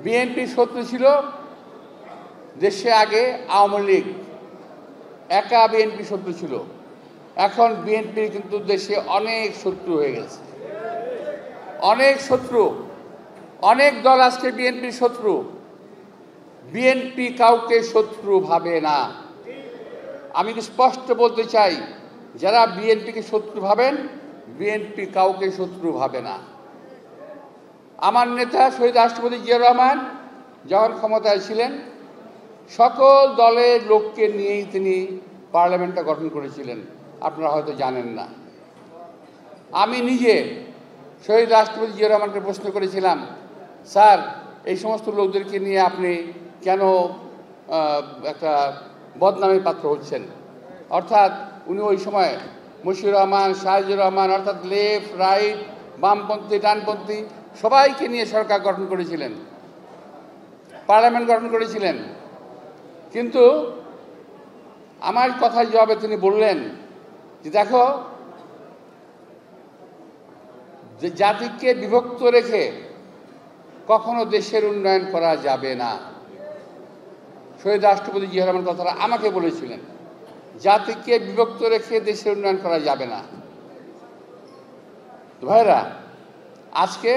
BNP শত্রু ছিল দেশে আগে আওয়ামী লীগ, একা বিএনপি শত্রু ছিল। এখন বিএনপি কিন্তু দেশে অনেক শত্রু হয়ে গেছে, অনেক শত্রু, অনেক দল আজকে বিএনপির শত্রু। বিএনপি কাউকে শত্রু ভাবে না। আমি কি স্পষ্ট বলতে চাই, যারা বিএনপিকে শত্রু ভাবেন, বিএনপি কাউকে শত্রু ভাবে না। আমার নেতা শহীদ রাষ্ট্রপতি জিয়া রহমান যখন ক্ষমতায় ছিলেন, সকল দলের লোককে নিয়েই তিনি পার্লামেন্টটা গঠন করেছিলেন, আপনারা হয়তো জানেন না। আমি নিজে শহীদ রাষ্ট্রপতি জিয়া রহমানকে প্রশ্ন করেছিলাম, স্যার এই সমস্ত লোকদেরকে নিয়ে আপনি কেন একটা বদনামের পাত্র হচ্ছেন? অর্থাৎ উনি ওই সময় মশিউর রহমান, শাহজিউর রহমান, অর্থাৎ লেফট রাইট, বামপন্থী ডানপন্থী সবাইকে নিয়ে সরকার গঠন করেছিলেন, পার্লামেন্ট গঠন করেছিলেন। কিন্তু আমার কথার জবাবে তিনি বললেন যে দেখো, যে জাতিকে বিভক্ত রেখে কখনো দেশের উন্নয়ন করা যাবে না। শহীদ রাষ্ট্রপতি জিয়া রহমান কথাটা আমাকে বলেছিলেন, জাতিকে বিভক্ত রেখে দেশের উন্নয়ন করা যাবে না। ভাইরা, আজকে